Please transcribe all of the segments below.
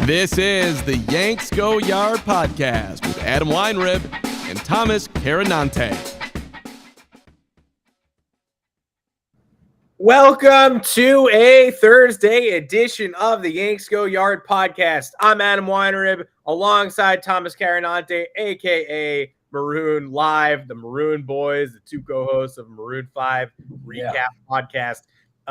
This is the Yanks Go Yard Podcast with Adam Weinrib and Thomas Carinante. Welcome to a Thursday edition of the Yanks Go Yard Podcast. I'm Adam Weinrib alongside Thomas Carinante, a.k.a. Maroon Live, the Maroon Boys, the two co-hosts of Maroon 5 Recap Podcast.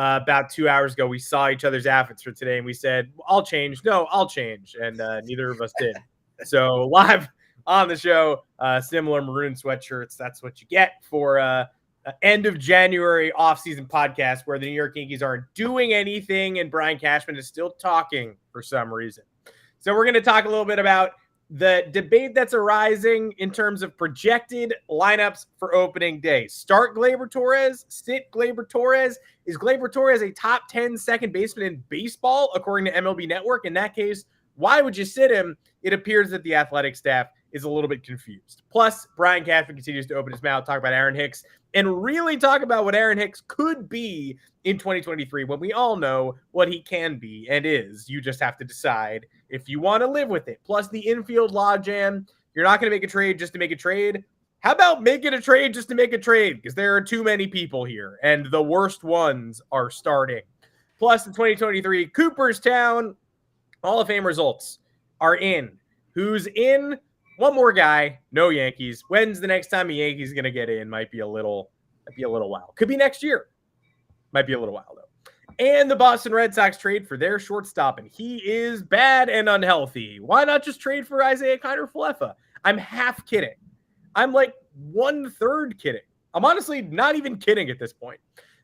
About 2 hours ago, we saw each other's outfits for today, and we said, I'll change. No, I'll change. And neither of us did. So live on the show, similar maroon sweatshirts. That's what you get for end of January offseason podcast where the New York Yankees aren't doing anything and Brian Cashman is still talking for some reason. So we're going to talk a little bit about the debate that's arising in terms of projected lineups for opening day. Start Gleyber Torres, sit Gleyber Torres. Is Gleyber Torres a top 10 second baseman in baseball, according to MLB Network? In that case, why would you sit him? It appears that the athletic staff is a little bit confused. Plus, Brian Cashman continues to open his mouth, talk about Aaron Hicks, and really talk about what Aaron Hicks could be in 2023 when we all know what he can be and is. You just have to decide if you want to live with it. Plus, the infield logjam. You're not going to make a trade just to make a trade. How about making a trade just to make a trade? Because there are too many people here, and the worst ones are starting. Plus, in 2023, Cooperstown Hall of Fame results are in. Who's in? One more guy, no Yankees. When's the next time a Yankees going to get in? Might be a little while. Could be next year. Might be a little while, though. And the Boston Red Sox trade for their shortstop, and he is bad and unhealthy. Why not just trade for Isiah Kiner-Falefa? I'm half kidding. I'm like 1/3 kidding. I'm honestly not even kidding at this point.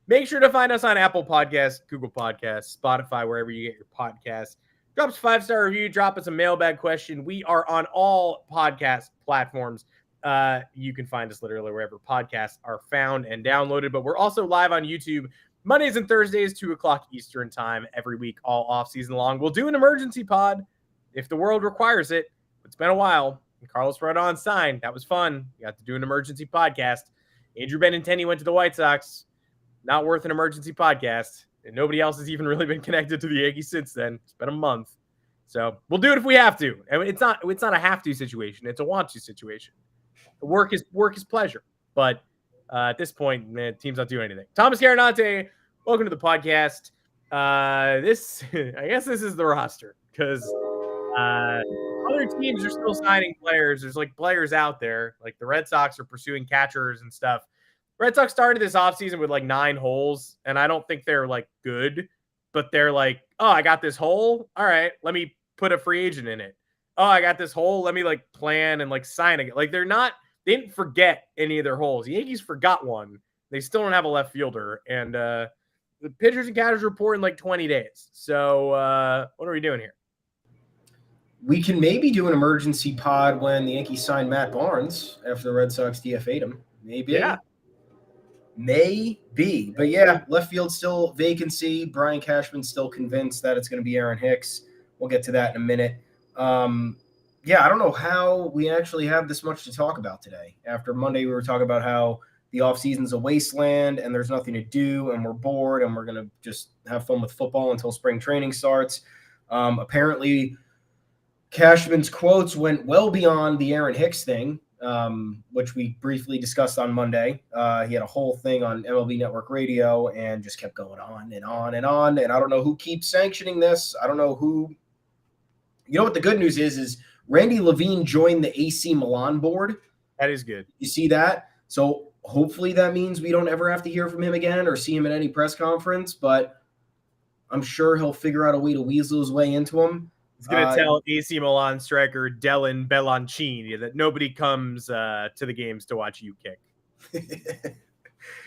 Make sure to find us on Apple Podcasts, Google Podcasts, Spotify, wherever you get your podcasts. Drop us a 5-star review. Drop us a mailbag question. We are on all podcast platforms. You can find us literally wherever podcasts are found and downloaded. But we're also live on YouTube Mondays and Thursdays, 2 o'clock Eastern time every week, all off season long. We'll do an emergency pod if the world requires it. It's been a while. And Carlos Rodon signed. That was fun. We got to do an emergency podcast. Andrew Benintendi went to the White Sox. Not worth an emergency podcast. And nobody else has even really been connected to the Yankees since then. It's been a month. So we'll do it if we have to. I mean, it's not a have to situation. It's a want to situation. Work is pleasure. But at this point, man, team's not doing anything. Thomas Carinante, welcome to the podcast. I guess this is the roster because other teams are still signing players. There's like players out there. Like the Red Sox are pursuing catchers and stuff. Red Sox started this offseason with like 9 holes, and I don't think they're like good, but they're like, oh, I got this hole. All right, let me put a free agent in it. Oh, I got this hole. Let me like plan and like sign it. Like they didn't forget any of their holes. The Yankees forgot one. They still don't have a left fielder, and the pitchers and catchers report in like 20 days. So what are we doing here? We can maybe do an emergency pod when the Yankees sign Matt Barnes after the Red Sox DFA'd him. Maybe. Yeah. Maybe. But yeah, left field still vacancy. Brian Cashman's still convinced that it's going to be Aaron Hicks. We'll get to that in a minute. I don't know how we actually have this much to talk about today. After Monday, we were talking about how the offseason's a wasteland and there's nothing to do and we're bored and we're going to just have fun with football until spring training starts. Apparently, Cashman's quotes went well beyond the Aaron Hicks thing. Which we briefly discussed on Monday. He had a whole thing on MLB Network Radio and just kept going on and on and on. And I don't know who keeps sanctioning this. I don't know who. You know what the good news is Randy Levine joined the AC Milan board. That is good. You see that? So hopefully that means we don't ever have to hear from him again or see him at any press conference. But I'm sure he'll figure out a way to weasel his way into him. He's going to tell AC Milan striker Dylan Bellancini that nobody comes to the games to watch you kick.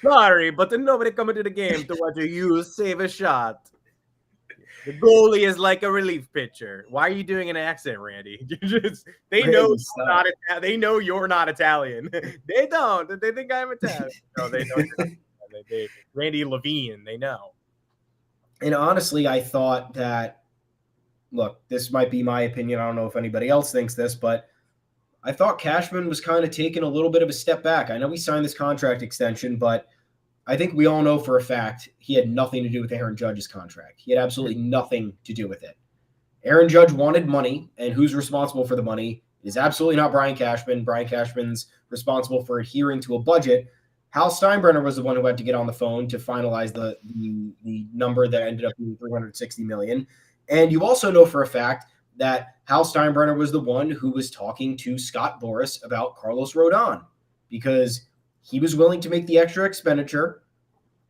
Sorry, but nobody coming to the game to watch you save a shot. The goalie is like a relief pitcher. Why are you doing an accent, Randy? They know you're not Italian. They don't. They think I'm Italian. No, they know. Randy Levine, they know. And honestly, I thought that, look, this might be my opinion. I don't know if anybody else thinks this, but I thought Cashman was kind of taking a little bit of a step back. I know he signed this contract extension, but I think we all know for a fact he had nothing to do with Aaron Judge's contract. He had absolutely nothing to do with it. Aaron Judge wanted money, and who's responsible for the money? It is absolutely not Brian Cashman. Brian Cashman's responsible for adhering to a budget. Hal Steinbrenner was the one who had to get on the phone to finalize the number that ended up being $360 million. And you also know for a fact that Hal Steinbrenner was the one who was talking to Scott Boras about Carlos Rodon, because he was willing to make the extra expenditure,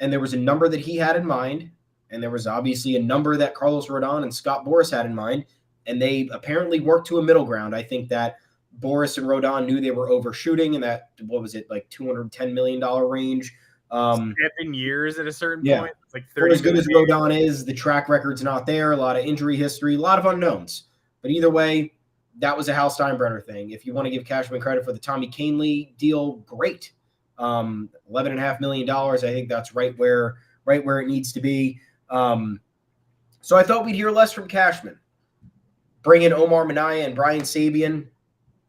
and there was a number that he had in mind, and there was obviously a number that Carlos Rodon and Scott Boras had in mind, and they apparently worked to a middle ground. I think that Boras and Rodon knew they were overshooting in that, what was it, like $210 million range. 7 years at a certain point. It's like 30 for as good as Rodon is, the track record's not there, a lot of injury history, a lot of unknowns. But either way, that was a Hal Steinbrenner thing. If you want to give Cashman credit for the Tommy Kahnle deal, great. $11.5 million. I think that's right where it needs to be. So I thought we'd hear less from Cashman. Bring in Omar Minaya and Brian Sabian.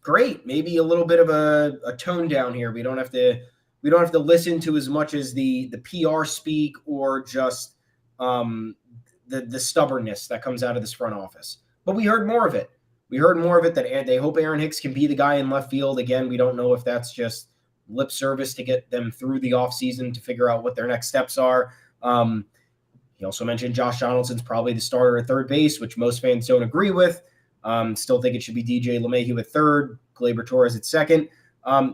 Great. Maybe a little bit of a tone down here. We don't have to listen to as much as the PR speak or just the stubbornness that comes out of this front office. But we heard more of it. We heard more of it that they hope Aaron Hicks can be the guy in left field. Again, we don't know if that's just lip service to get them through the offseason to figure out what their next steps are. He also mentioned Josh Donaldson's probably the starter at third base, which most fans don't agree with. Still think it should be DJ LeMahieu at third, Gleyber Torres at second.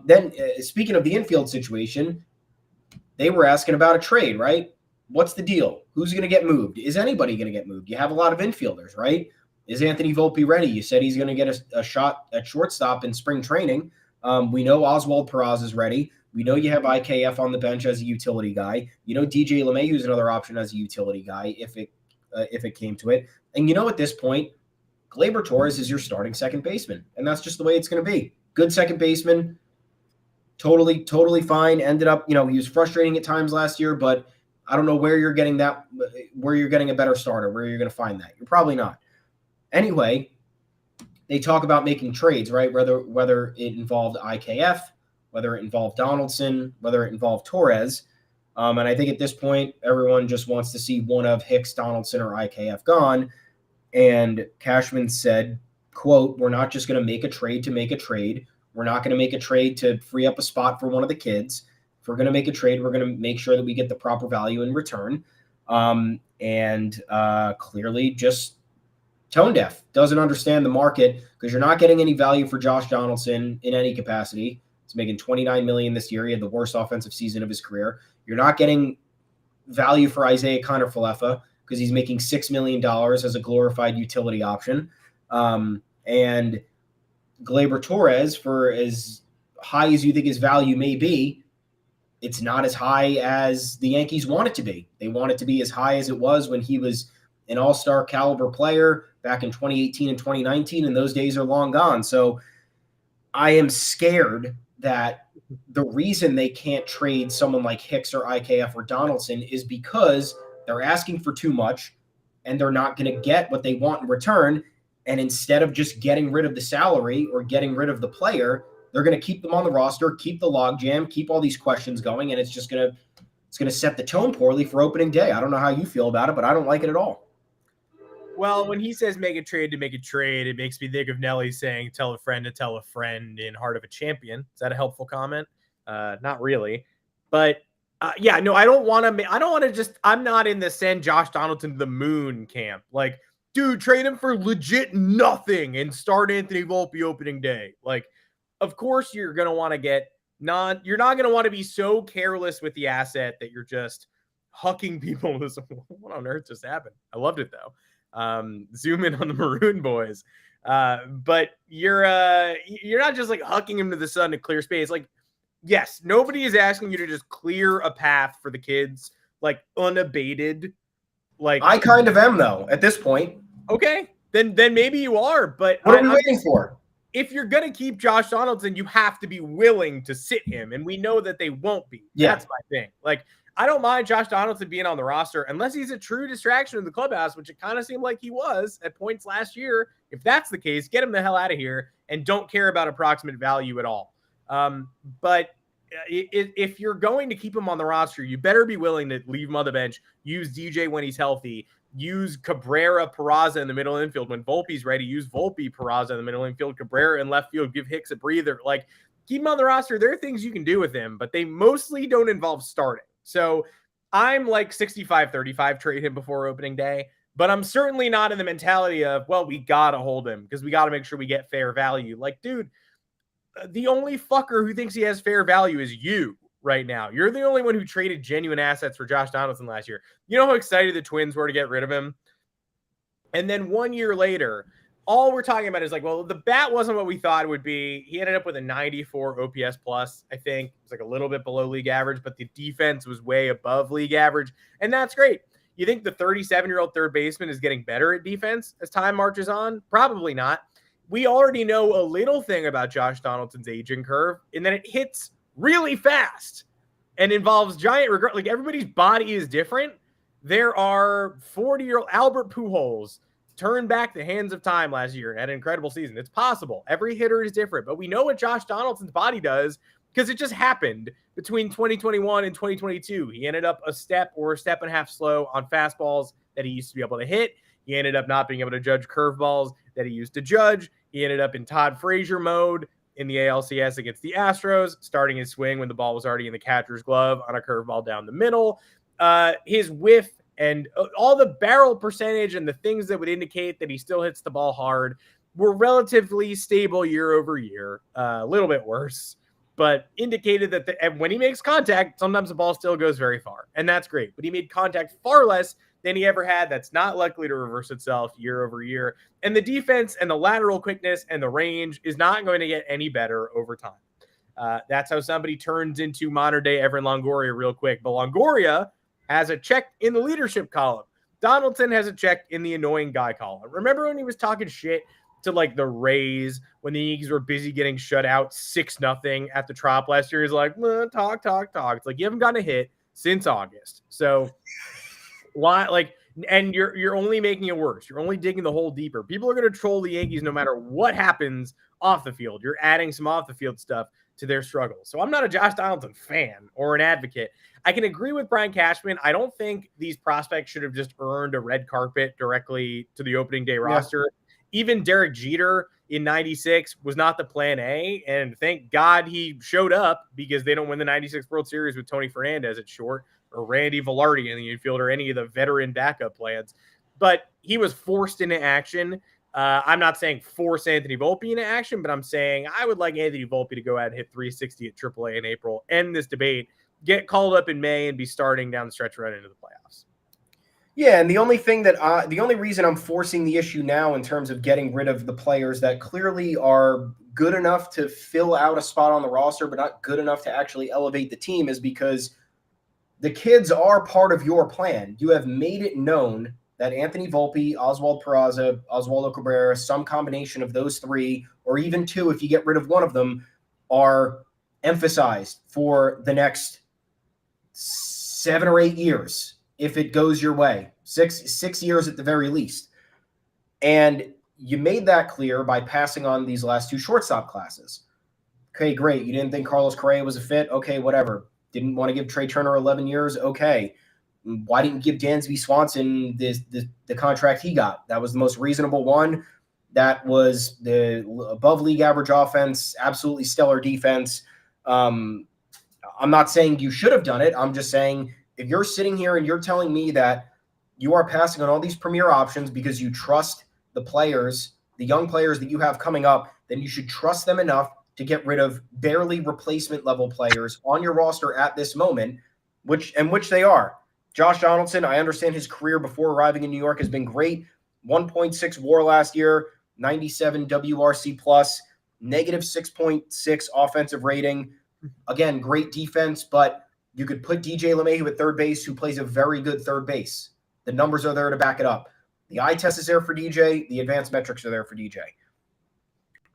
Then speaking of the infield situation, they were asking about a trade, right? What's the deal? Who's going to get moved? Is anybody going to get moved? You have a lot of infielders, right? Is Anthony Volpe ready? You said he's going to get a shot at shortstop in spring training. We know Oswald Peraza is ready. We know you have IKF on the bench as a utility guy. You know DJ LeMahieu is another option as a utility guy if it came to it. And you know at this point, Gleyber Torres is your starting second baseman, and that's just the way it's going to be. Good second baseman, totally fine. Ended up, he was frustrating at times last year, but I don't know where you're getting a better starter, where you're going to find that. You're probably not. Anyway, they talk about making trades, right? Whether it involved IKF, whether it involved Donaldson, whether it involved Torres. And I think at this point, everyone just wants to see one of Hicks, Donaldson, or IKF gone. And Cashman said, quote, "We're not just going to make a trade to make a trade. We're not going to make a trade to free up a spot for one of the kids. If we're going to make a trade, we're going to make sure that we get the proper value in return." And clearly just tone deaf, doesn't understand the market, because you're not getting any value for Josh Donaldson in any capacity. He's making $29 million this year. He had the worst offensive season of his career. You're not getting value for Isiah Kiner-Falefa because he's making $6 million as a glorified utility option. And Gleyber Torres, for as high as you think his value may be, it's not as high as the Yankees want it to be. They want it to be as high as it was when he was an all-star caliber player back in 2018 and 2019, and those days are long gone. So I am scared that the reason they can't trade someone like Hicks or IKF or Donaldson is because they're asking for too much and they're not going to get what they want in return. And instead of just getting rid of the salary or getting rid of the player, they're going to keep them on the roster, keep the logjam, keep all these questions going, and it's going to set the tone poorly for opening day. I don't know how you feel about it, but I don't like it at all. Well, when he says make a trade to make a trade, it makes me think of Nelly saying tell a friend to tell a friend in Heart of a Champion. Is that a helpful comment? Not really. But I don't want to I'm not in the send Josh Donaldson to the moon camp. Like, dude, trade him for legit nothing and start Anthony Volpe opening day. Like, of course you're going to want to you're not going to want to be so careless with the asset that you're just hucking people. What on earth just happened? I loved it though. Zoom in on the Maroon boys. But you're not just like hucking him to the sun to clear space. Like, yes, nobody is asking you to just clear a path for the kids, like unabated. Like, I kind of am though at this point. Okay, then maybe you are. But what are we waiting for? If you're gonna keep Josh Donaldson, you have to be willing to sit him, and we know that they won't be. Yeah. That's my thing. Like, I don't mind Josh Donaldson being on the roster unless he's a true distraction in the clubhouse, which it kind of seemed like he was at points last year. If that's the case, get him the hell out of here and don't care about approximate value at all. But if you're going to keep him on the roster, you better be willing to leave him on the bench, use DJ when he's healthy, use Cabrera, Peraza in the middle infield. When Volpe's ready, use Volpe, Peraza in the middle infield, Cabrera in left field, give Hicks a breather. Like, keep him on the roster. There are things you can do with him, but they mostly don't involve starting. So I'm like 65-35 trade him before opening day, but I'm certainly not in the mentality of, well, we got to hold him because we got to make sure we get fair value. Like, dude, the only fucker who thinks he has fair value is you right now. You're the only one who traded genuine assets for Josh Donaldson last year. You know how excited the Twins were to get rid of him? And then 1 year later, all we're talking about is like, well, the bat wasn't what we thought it would be. He ended up with a 94 OPS plus, I think. It's like a little bit below league average, but the defense was way above league average. And that's great. You think the 37-year-old third baseman is getting better at defense as time marches on? Probably not. We already know a little thing about Josh Donaldson's aging curve, and then it hits really fast and involves giant regret. Like, everybody's body is different. There are 40-year-old Albert Pujols turned back the hands of time last year and had an incredible season. It's possible. Every hitter is different, but we know what Josh Donaldson's body does because it just happened between 2021 and 2022. He ended up a step or a step and a half slow on fastballs that he used to be able to hit. He ended up not being able to judge curveballs that he used to judge. He ended up in Todd Frazier mode in the ALCS against the Astros, starting his swing when the ball was already in the catcher's glove on a curveball down the middle. His whiff and all the barrel percentage and the things that would indicate that he still hits the ball hard were relatively stable year over year, a little bit worse, but indicated that when he makes contact, sometimes the ball still goes very far, and that's great. But he made contact far less than he ever had. That's not likely to reverse itself year over year. And the defense and the lateral quickness and the range is not going to get any better over time. That's how somebody turns into modern day Evan Longoria real quick. But Longoria has a check in the leadership column. Donaldson has a check in the annoying guy column. Remember when he was talking shit to like the Rays when the Yankees were busy getting shut out 6-0 at the Trop last year? He's like, talk. It's like, you haven't gotten a hit since August. So why, like, and you're only making it worse. You're only digging the hole deeper. People are going to troll the Yankees no matter what happens off the field. You're adding some off the field stuff to their struggles. So I'm not a Josh Donaldson fan or an advocate. I can agree with Brian Cashman. I don't think these prospects should have just earned a red carpet directly to the opening day roster. Even Derek Jeter in 96 was not the plan A. And thank God he showed up, because they don't win the 96 World Series with Tony Fernandez at short, or Randy Velarde in the infield, or any of the veteran backup plans. But he was forced into action. I'm not saying force Anthony Volpe into action, but I'm saying I would like Anthony Volpe to go out and hit 360 at AAA in April, end this debate, get called up in May, and be starting down the stretch right into the playoffs. Yeah, and the only reason I'm forcing the issue now in terms of getting rid of the players that clearly are good enough to fill out a spot on the roster, but not good enough to actually elevate the team, is because the kids are part of your plan. You have made it known that Anthony Volpe, Oswald Peraza, Oswaldo Cabrera, some combination of those three, or even two if you get rid of one of them, are emphasized for the next 7 or 8 years if it goes your way. Six years at the very least. And you made that clear by passing on these last two shortstop classes. Okay, great. You didn't think Carlos Correa was a fit? Okay, whatever. Didn't want to give Trey Turner 11 years? Okay. Why didn't you give Dansby Swanson the contract he got? That was the most reasonable one. That was the above league average offense, absolutely stellar defense. I'm not saying you should have done it. I'm just saying, if you're sitting here and you're telling me that you are passing on all these premier options because you trust the players, the young players that you have coming up, then you should trust them enough to get rid of barely replacement level players on your roster at this moment, which they are. Josh Donaldson, I understand his career before arriving in New York has been great. 1.6 WAR last year, 97 WRC plus, negative 6.6 offensive rating. Again, great defense, but you could put DJ LeMahieu at third base, who plays a very good third base. The numbers are there to back it up. The eye test is there for DJ. The advanced metrics are there for DJ.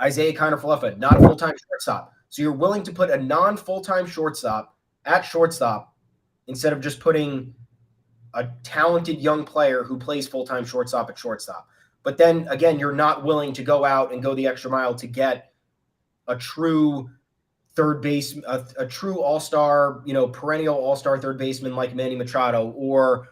Isiah Kiner-Falefa, not a full-time shortstop. So you're willing to put a non-full-time shortstop at shortstop instead of just putting a talented young player who plays full-time shortstop at shortstop. But then, again, you're not willing to go out and go the extra mile to get a true third base, a true all-star, perennial all-star third baseman like Manny Machado, or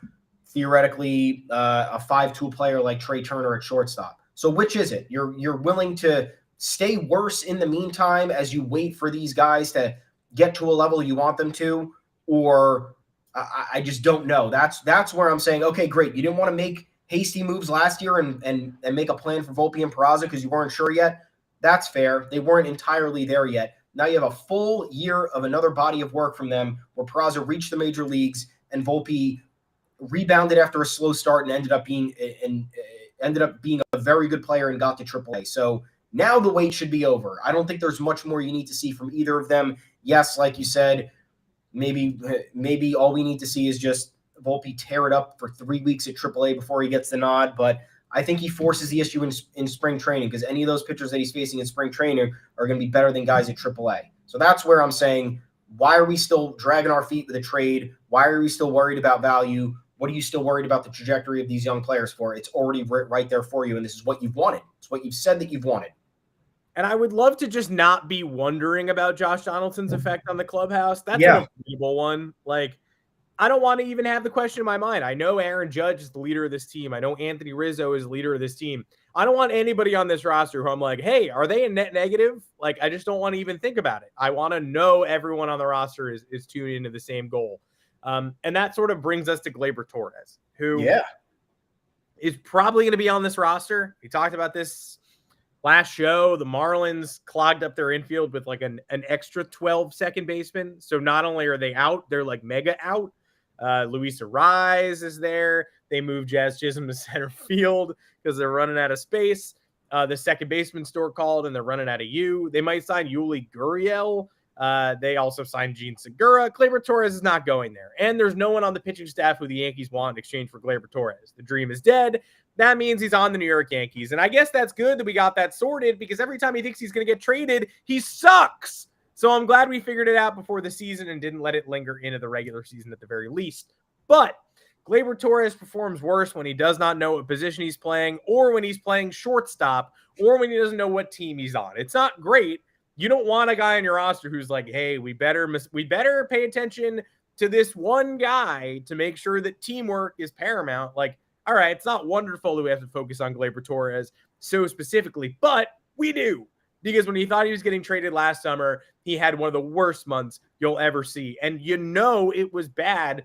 theoretically a 5-tool player like Trey Turner at shortstop. So which is it? You're willing to stay worse in the meantime as you wait for these guys to get to a level you want them to, or I just don't know. That's where I'm saying, okay, great. You didn't want to make hasty moves last year and make a plan for Volpe and Peraza because you weren't sure yet. That's fair. They weren't entirely there yet. Now you have a full year of another body of work from them where Peraza reached the major leagues and Volpe rebounded after a slow start and ended up being a very good player and got to AAA. So now the wait should be over. I don't think there's much more you need to see from either of them. Yes, like you said, maybe all we need to see is just Volpe tear it up for 3 weeks at AAA before he gets the nod. But I think he forces the issue in spring training because any of those pitchers that he's facing in spring training are going to be better than guys at AAA. So that's where I'm saying, why are we still dragging our feet with a trade? Why are we still worried about value? What are you still worried about the trajectory of these young players for? It's already right there for you, and this is what you've wanted. It's what you've said that you've wanted. And I would love to just not be wondering about Josh Donaldson's effect on the clubhouse. That's an avoidable one. Like, I don't want to even have the question in my mind. I know Aaron Judge is the leader of this team. I know Anthony Rizzo is the leader of this team. I don't want anybody on this roster who I'm like, hey, are they a net negative? Like, I just don't want to even think about it. I want to know everyone on the roster is tuned into the same goal. And that sort of brings us to Gleyber Torres, who is probably going to be on this roster. We talked about this last show. The Marlins clogged up their infield with like an extra 12 second baseman. So not only are they out, they're like mega out. Luis Arraez is there. They moved Jazz Chisholm to center field because they're running out of space. The second baseman store called and they're running out of you. They might sign Yuli Gurriel. They also signed Gene Segura. Gleyber Torres is not going there. And there's no one on the pitching staff who the Yankees want in exchange for Gleyber Torres. The dream is dead. That means he's on the New York Yankees. And I guess that's good that we got that sorted because every time he thinks he's going to get traded, he sucks. So I'm glad we figured it out before the season and didn't let it linger into the regular season at the very least. But Gleyber Torres performs worse when he does not know what position he's playing or when he's playing shortstop or when he doesn't know what team he's on. It's not great. You don't want a guy on your roster who's like, hey, we better pay attention to this one guy to make sure that teamwork is paramount. Like, all right, it's not wonderful that we have to focus on Gleyber Torres so specifically, but we do. Because when he thought he was getting traded last summer, he had one of the worst months you'll ever see. And you know it was bad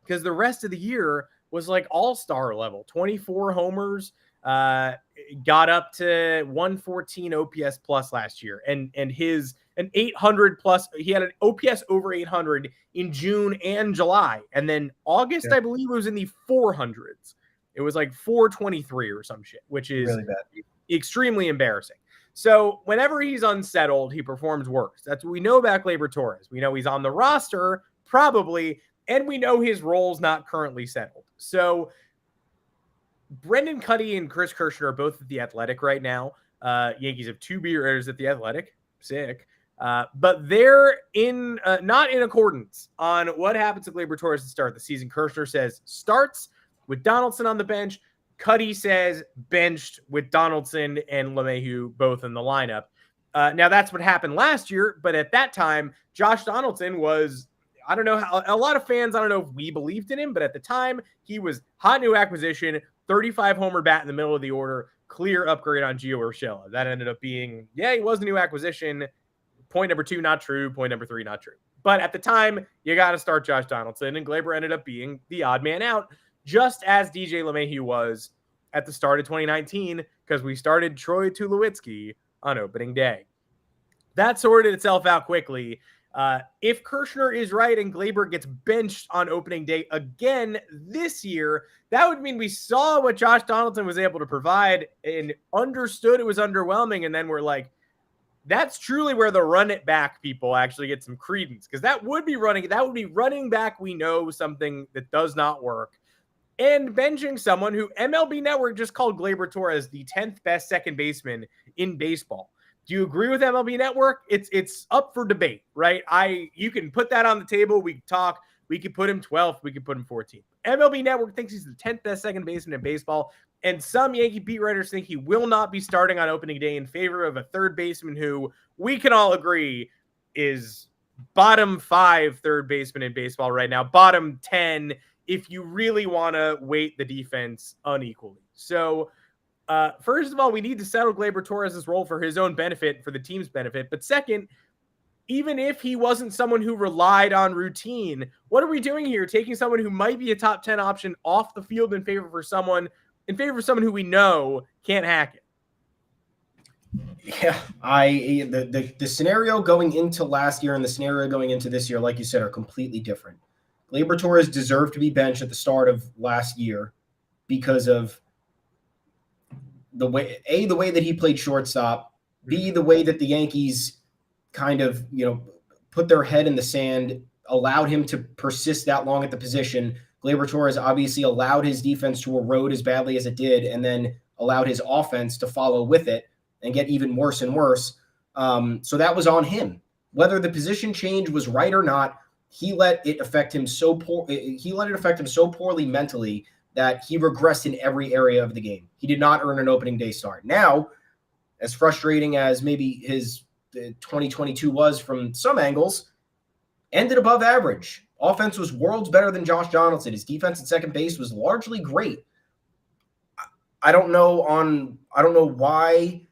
because the rest of the year was like all-star level. 24 homers, got up to 114 OPS plus last year. And an 800 plus, he had an OPS over 800 in June and July. And then August, I believe, it was in the 400s. It was like 423 or some shit, which is really bad. Extremely embarrassing. So whenever he's unsettled, he performs worse. That's what we know about Gleyber Torres. We know he's on the roster, probably, and we know his role's not currently settled. So Brendan Cuddy and Chris Kirschner are both at The Athletic right now. Yankees have 2 beat writers at The Athletic. Sick. But they're not in accordance on what happens to Gleyber Torres to start the season. Kirschner says starts with Donaldson on the bench. Cuddy says benched with Donaldson and LeMahieu both in the lineup. Now, that's what happened last year, but at that time, Josh Donaldson was, I don't know how, a lot of fans, I don't know if we believed in him, but at the time, he was hot new acquisition, 35 homer bat in the middle of the order, clear upgrade on Gio Urshela. That ended up being, he was a new acquisition. Point number 2, not true. Point number 3, not true. But at the time, you got to start Josh Donaldson, and Gleyber ended up being the odd man out, just as DJ LeMahieu was at the start of 2019, because we started Troy Tulowitzki on opening day. That sorted itself out quickly. If Kirschner is right and Gleyber gets benched on opening day again this year, that would mean we saw what Josh Donaldson was able to provide and understood it was underwhelming, and then we're like, that's truly where the run it back people actually get some credence, because that would be running back. We know something that does not work. And benching someone who MLB Network just called Gleyber Torres the 10th best second baseman in baseball. Do you agree with MLB Network? It's up for debate, right? You can put that on the table. We can talk. We could put him 12th. We could put him 14th. MLB Network thinks he's the 10th best second baseman in baseball. And some Yankee beat writers think he will not be starting on opening day in favor of a third baseman who we can all agree is bottom 5 third baseman in baseball right now. Bottom 10 if you really want to weight the defense unequally. So, first of all, we need to settle Gleyber Torres' role for his own benefit, for the team's benefit. But second, even if he wasn't someone who relied on routine, what are we doing here? Taking someone who might be a top 10 option off the field in favor of someone who we know can't hack it. Yeah, the scenario going into last year and the scenario going into this year, like you said, are completely different. Gleyber Torres deserved to be benched at the start of last year because of the way that he played shortstop, B, the way that the Yankees kind of, put their head in the sand, allowed him to persist that long at the position. Gleyber Torres obviously allowed his defense to erode as badly as it did, and then allowed his offense to follow with it and get even worse and worse. So that was on him. Whether the position change was right or not, he let it affect him so poorly mentally that he regressed in every area of the game. He did not earn an opening day start. Now, as frustrating as maybe his 2022 was from some angles, ended above average. Offense was worlds better than Josh Donaldson. His defense at second base was largely great. I don't know why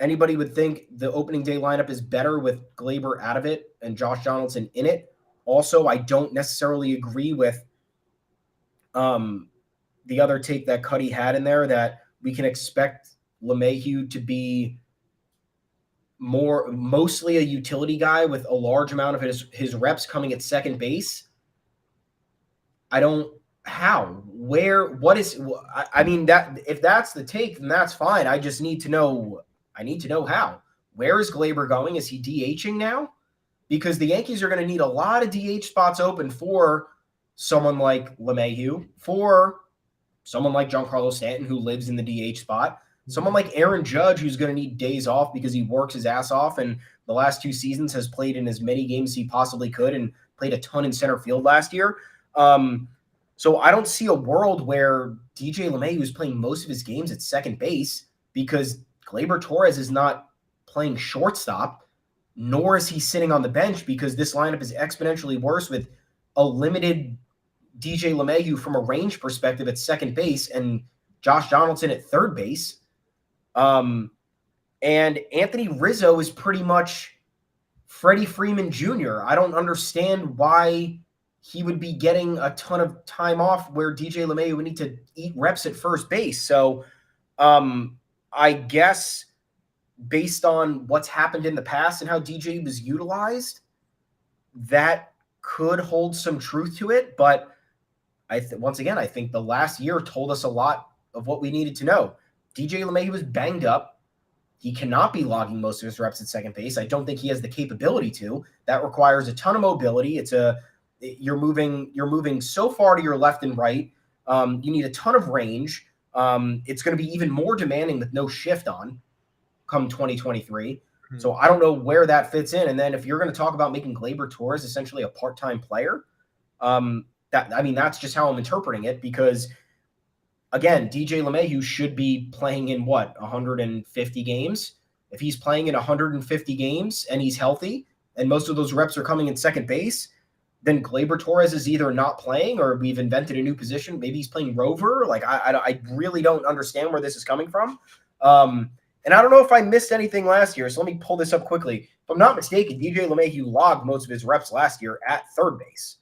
anybody would think the opening day lineup is better with Gleyber out of it and Josh Donaldson in it. Also, I don't necessarily agree with the other take that Cuddy had in there, that we can expect LeMahieu to be mostly a utility guy with a large amount of his reps coming at second base. I mean, that if that's the take, then that's fine. I just need to know. I need to know how. Where is Gleyber going? Is he DHing now? Because the Yankees are going to need a lot of DH spots open for someone like LeMahieu, for someone like Giancarlo Stanton, who lives in the DH spot, someone like Aaron Judge, who's going to need days off because he works his ass off and the last 2 seasons has played in as many games as he possibly could and played a ton in center field last year. So I don't see a world where DJ LeMahieu is playing most of his games at second base because Gleyber Torres is not playing shortstop, nor is he sitting on the bench, because this lineup is exponentially worse with a limited DJ LeMahieu from a range perspective at second base and Josh Donaldson at third base. And Anthony Rizzo is pretty much Freddie Freeman Jr. I don't understand why he would be getting a ton of time off where DJ LeMahieu would need to eat reps at first base. So I guess based on what's happened in the past and how DJ was utilized, that could hold some truth to it. But once again, I think the last year told us a lot of what we needed to know. DJ LeMahieu was banged up. He cannot be logging most of his reps at second base. I don't think he has the capability to. That requires a ton of mobility. You're moving so far to your left and right. You need a ton of range. It's going to be even more demanding with no shift on come 2023. Mm-hmm. So I don't know where that fits in. And then if you're going to talk about making Gleyber Torres essentially a part-time player, that's just how I'm interpreting it, because again, DJ LeMahieu should be playing in 150 games. If he's playing in 150 games and he's healthy and most of those reps are coming in second base, then Gleyber Torres is either not playing or we've invented a new position. Maybe he's playing rover. I really don't understand where this is coming from. And I don't know if I missed anything last year, so let me pull this up quickly. If I'm not mistaken, DJ LeMahieu logged most of his reps last year at third base.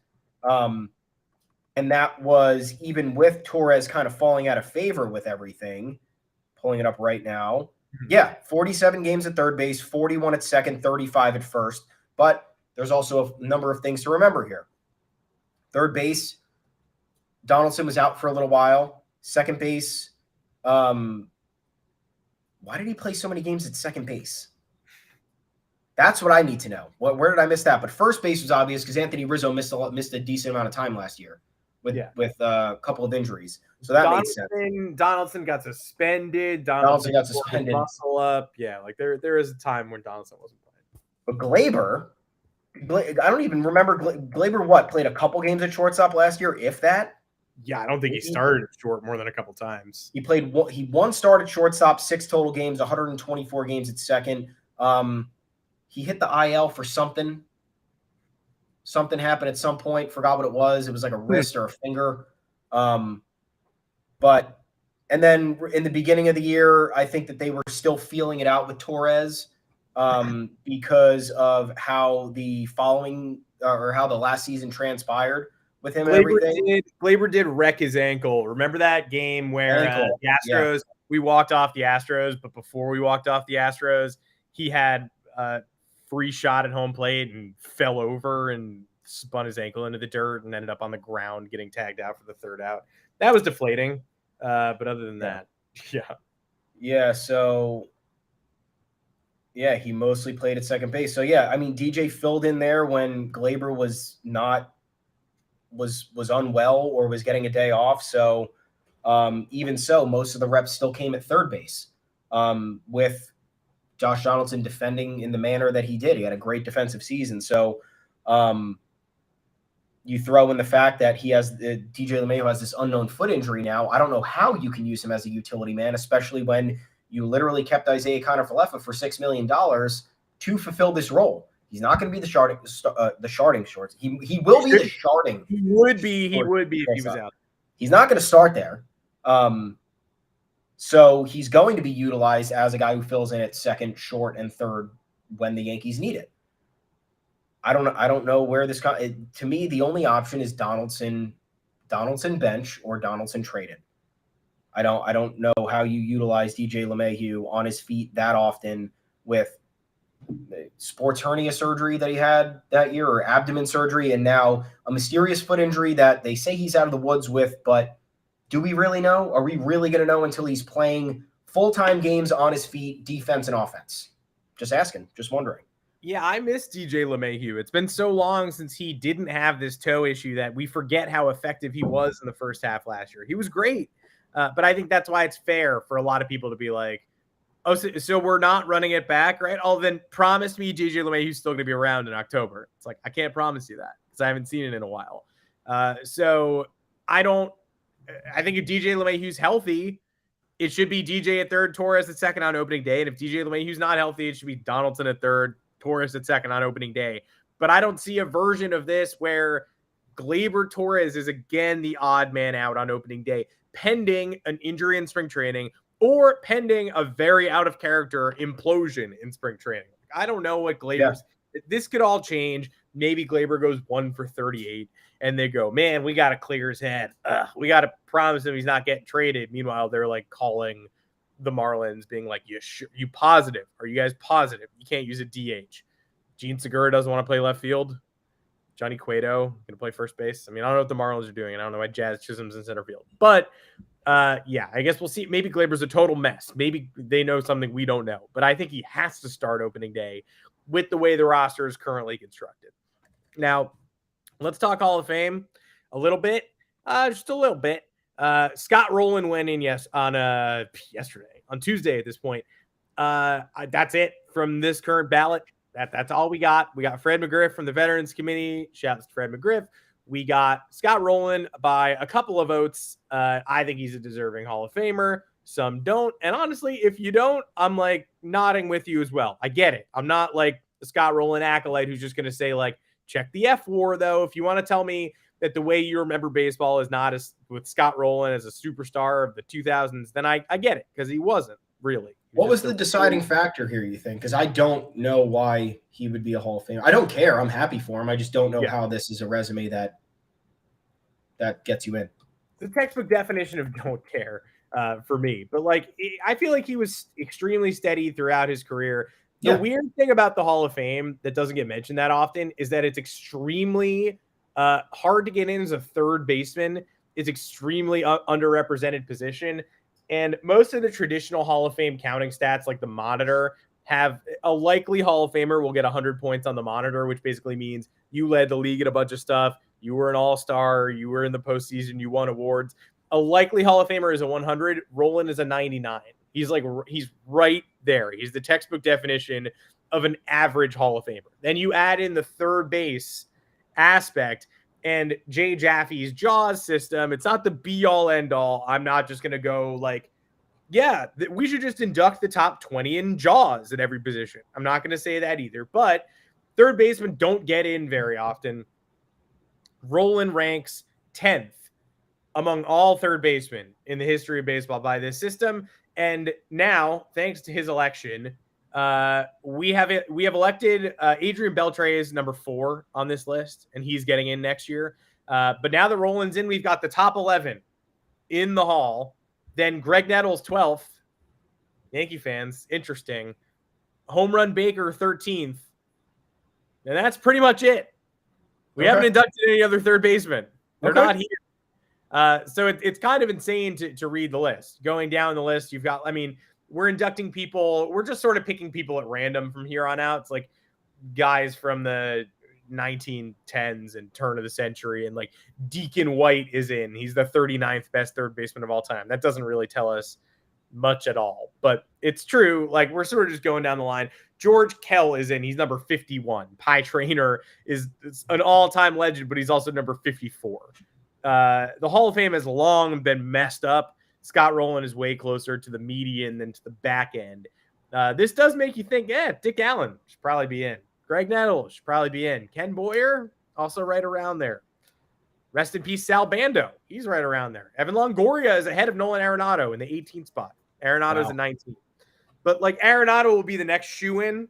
And that was even with Torres kind of falling out of favor with everything. Pulling it up right now. Yeah, 47 games at third base, 41 at second, 35 at first. But there's also a number of things to remember here. Third base, Donaldson was out for a little while. Second base, why did he play so many games at second base? That's what I need to know. Where did I miss that? But first base was obvious because Anthony Rizzo missed a decent amount of time last year with a couple of injuries. So that made sense. Donaldson got suspended. Donaldson got suspended. Muscle up. Yeah, there is a time when Donaldson wasn't playing. But Gleyber, I don't even remember Gleyber played a couple games at shortstop last year, if that. Yeah, I don't think he started at short more than a couple times. He one start at shortstop, 6 total games, 124 games at second. He hit the IL for something. Something happened at some point. Forgot what it was. It was like a wrist or a finger. But and then in the beginning of the year, I think that they were still feeling it out with Torres because of how the last season transpired with him and everything. Gleyber did wreck his ankle. Remember that game where the Astros, we walked off the Astros, but before we walked off the Astros, he had a free shot at home plate and fell over and spun his ankle into the dirt and ended up on the ground getting tagged out for the third out. That was deflating. But other than that, yeah. So he mostly played at second base. So I mean, DJ filled in there when Gleyber was unwell or was getting a day off. So even so, most of the reps still came at third base with Josh Donaldson defending in the manner that he did. He had a great defensive season. So you throw in the fact that DJ LeMahieu has this unknown foot injury now. I don't know how you can use him as a utility man, especially when you literally kept Isiah Kiner-Falefa for $6 million to fulfill this role. He's not going to be the sharding shorts. He will be the sharding. He would be if he was out. He's not going to start there. So he's going to be utilized as a guy who fills in at second, short, and third when the Yankees need it. I don't know where this to me, the only option is Donaldson bench or Donaldson traded. I don't know how you utilize DJ LeMahieu on his feet that often with the sports hernia surgery that he had that year or abdomen surgery and now a mysterious foot injury that they say he's out of the woods with, but do we really know? Are we really going to know until he's playing full-time games on his feet, defense and offense? Just asking, just wondering. Yeah, I miss DJ LeMahieu. It's been so long since he didn't have this toe issue that we forget how effective he was in the first half last year. He was great, but I think that's why it's fair for a lot of people to be like, oh, so we're not running it back, right? Oh, then promise me DJ LeMahieu's still going to be around in October. It's like, I can't promise you that because I haven't seen it in a while. So I think if DJ LeMahieu's healthy, it should be DJ at third, Torres at second on opening day. And if DJ LeMahieu's not healthy, it should be Donaldson at third, Torres at second on opening day. But I don't see a version of this where Gleyber Torres is again the odd man out on opening day, pending an injury in spring training or pending a very out of character implosion in spring training. I don't know what Gleyber's. Yeah. This could all change. Maybe Gleyber goes 1 for 38 and they go, man, we got to clear his head. We got to promise him he's not getting traded. Meanwhile, they're like calling the Marlins being like, you positive? Are you guys positive? You can't use a DH. Gene Segura doesn't want to play left field. Johnny Cueto going to play first base. I mean, I don't know what the Marlins are doing, and I don't know why Jazz Chisholm's in center field. But, I guess we'll see. Maybe Gleyber's a total mess. Maybe they know something we don't know. But I think he has to start opening day with the way the roster is currently constructed. Now, let's talk Hall of Fame a little bit. Just a little bit. Scott Rowland went in yesterday, on Tuesday at this point. That's it from this current ballot. That's all we got. We got Fred McGriff from the Veterans Committee. Shouts to Fred McGriff. We got Scott Rowland by a couple of votes. I think he's a deserving Hall of Famer. Some don't. And honestly, if you don't, I'm like nodding with you as well. I get it. I'm not like the Scott Rowland acolyte who's just going to say like, check the F war though. If you want to tell me that the way you remember baseball is not as with Scott Rowland as a superstar of the 2000s, then I get it because he wasn't really. What was the deciding factor here, you think? Because I don't know why he would be a Hall of Famer. I don't care. I'm happy for him. I just don't know how this is a resume that gets you in. The textbook definition of don't care for me. But, like, I feel like he was extremely steady throughout his career. The weird thing about the Hall of Fame that doesn't get mentioned that often is that it's extremely hard to get in as a third baseman. It's extremely underrepresented position. And most of the traditional Hall of Fame counting stats, like the monitor, have a likely Hall of Famer will get 100 points on the monitor, which basically means you led the league in a bunch of stuff. You were an all-star. You were in the postseason. You won awards. A likely Hall of Famer is a 100. Rowland is a 99. He's right there. He's the textbook definition of an average Hall of Famer. Then you add in the third base aspect and Jay Jaffe's JAWS system. It's not the be-all, end-all. I'm not just going to go like, we should just induct the top 20 in JAWS at every position. I'm not going to say that either. But third basemen don't get in very often. Rolen ranks 10th among all third basemen in the history of baseball by this system. And now, thanks to his election, we have elected Adrian Beltre as number 4 on this list, and he's getting in next year. But now that Roland's in, we've got the top 11 in the Hall. Then Greg Nettles 12th. Yankee fans, interesting. Home Run Baker 13th. And that's pretty much it. We haven't inducted any other third basemen. They're not here. So it's kind of insane to read the list. Going down the list, you've got, we're inducting people. We're just sort of picking people at random from here on out. It's like guys from the 1910s and turn of the century. And like Deacon White is in. He's the 39th best third baseman of all time. That doesn't really tell us much at all. But it's true. Like, we're sort of just going down the line. George Kell is in. He's number 51. Pie Traynor is an all-time legend, but he's also number 54. The Hall of Fame has long been messed up. Scott Rowland is way closer to the median than to the back end. This does make you think, Dick Allen should probably be in. Greg Nettles should probably be in. Ken Boyer, also right around there. Rest in peace, Sal Bando. He's right around there. Evan Longoria is ahead of Nolan Arenado in the 18th spot. Arenado's in 19th. But like Arenado will be the next shoe-in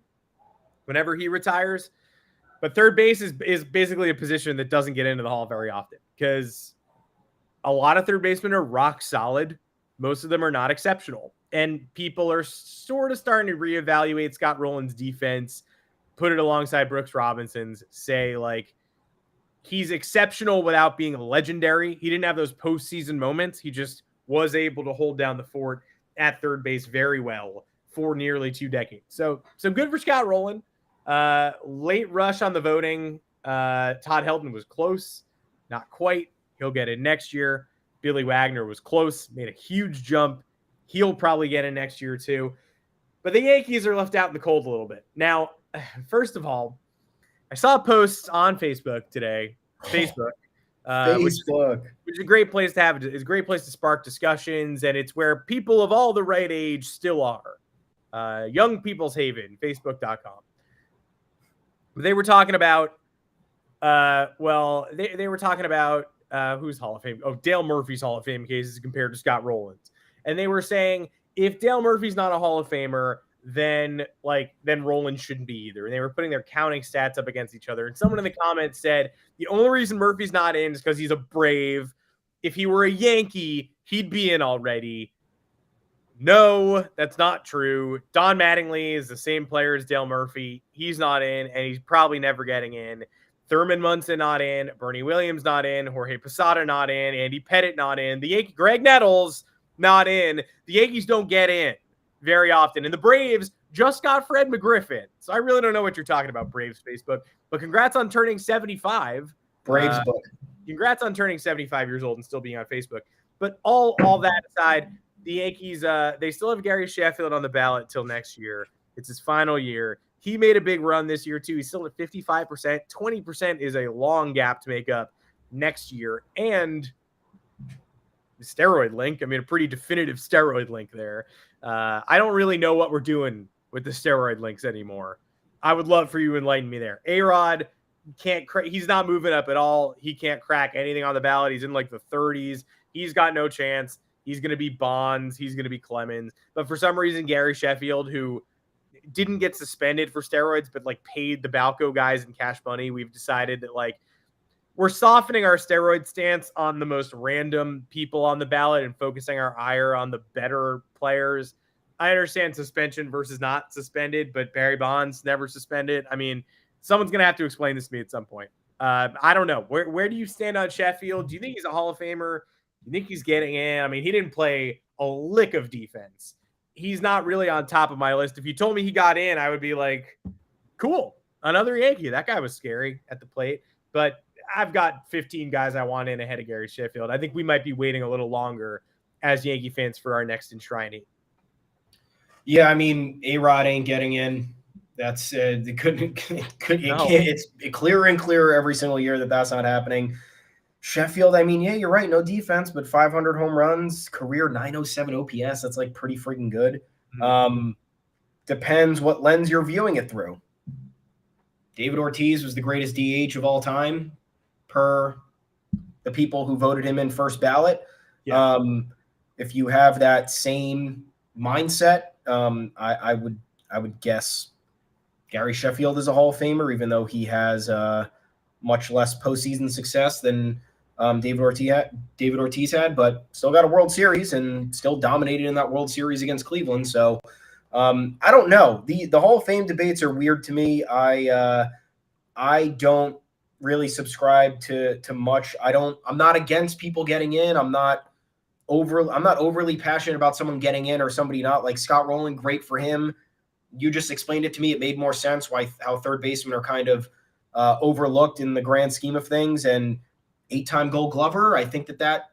whenever he retires. But third base is basically a position that doesn't get into the Hall very often because a lot of third basemen are rock solid. Most of them are not exceptional. And people are sort of starting to reevaluate Scott Rowland's defense, put it alongside Brooks Robinson's, say like he's exceptional without being legendary. He didn't have those postseason moments. He just was able to hold down the fort at third base very well for nearly 2 decades. So good for Scott Rowland. Late rush on the voting. Todd Helton was close, not quite. He'll get it next year. Billy Wagner was close, made a huge jump. He'll probably get it next year too. But the Yankees are left out in the cold a little bit. Now, first of all, I saw a post on Facebook today. Facebook. Which is a great place to have. It's a great place to spark discussions, and it's where people of all the right age still are. Young People's Haven, Facebook.com. They were talking about, they were talking about who's Hall of Fame? Oh, Dale Murphy's Hall of Fame cases compared to Scott Rowland's. And they were saying, if Dale Murphy's not a Hall of Famer, then Rowland shouldn't be either. And they were putting their counting stats up against each other. And someone in the comments said, the only reason Murphy's not in is because he's a Brave. If he were a Yankee, he'd be in already. No, that's not true. Don Mattingly is the same player as Dale Murphy. He's not in, and he's probably never getting in. Thurman Munson not in. Bernie Williams not in. Jorge Posada not in. Andy Pettitte not in. Greg Nettles not in. The Yankees don't get in very often. And the Braves just got Fred McGriffin. So I really don't know what you're talking about, Braves Facebook. But congrats on turning 75. Braves book. Congrats on turning 75 years old and still being on Facebook. But all that aside, the Yankees, they still have Gary Sheffield on the ballot till next year. It's his final year. He made a big run this year, too. He's still at 55%. 20% is a long gap to make up next year. And the steroid link, a pretty definitive steroid link there. I don't really know what we're doing with the steroid links anymore. I would love for you to enlighten me there. A-Rod he's not moving up at all. He can't crack anything on the ballot. He's in like the 30s. He's got no chance. He's going to be Bonds. He's going to be Clemens. But for some reason, Gary Sheffield, who didn't get suspended for steroids, but like paid the Balco guys in cash money, we've decided that like we're softening our steroid stance on the most random people on the ballot and focusing our ire on the better players. I understand suspension versus not suspended, but Barry Bonds never suspended. Someone's going to have to explain this to me at some point. I don't know. Where do you stand on Sheffield? Do you think he's a Hall of Famer? Do you think he's getting in? He didn't play a lick of defense. He's not really on top of my list. If you told me he got in, I would be like, cool, another Yankee. That guy was scary at the plate. But I've got 15 guys I want in ahead of Gary Sheffield. I think we might be waiting a little longer as Yankee fans for our next enshrining. Yeah, A-Rod ain't getting in. That's it's clearer and clearer every single year that that's not happening. Sheffield, you're right, no defense, but 500 home runs, career 907 OPS. That's like pretty freaking good. Depends what lens you're viewing it through. David Ortiz was the greatest DH of all time per the people who voted him in first ballot. Yeah. If you have that same mindset, I would guess Gary Sheffield is a Hall of Famer, even though he has much less postseason success than David Ortiz had, but still got a World Series and still dominated in that World Series against Cleveland. So I don't know. The Hall of Fame debates are weird to me. I don't really subscribe to much. I'm not against people getting in. I'm not overly passionate about someone getting in or somebody not. Like Scott Rowland, great for him. You just explained it to me. It made more sense how third basemen are kind of overlooked in the grand scheme of things. And 8-time Gold Glover, I think that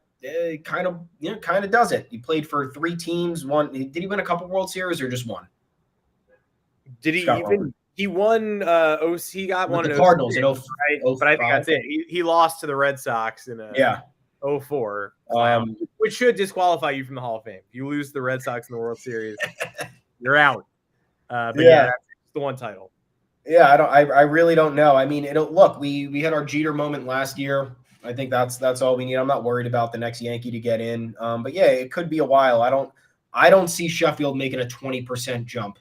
kind of does it. He played for 3 teams. Did he win a couple World Series or just one? Did he Scott even? Rowland. He won. He got With one the in Cardinals 06, in right? But I think that's it. He lost to the Red Sox in 04, which should disqualify you from the Hall of Fame. If you lose the Red Sox in the World Series, you're out. But that's the one title. Yeah, I really don't know. I mean, we had our Jeter moment last year. I think that's all we need. I'm not worried about the next Yankee to get in. But yeah, it could be a while. I don't see Sheffield making a 20% jump.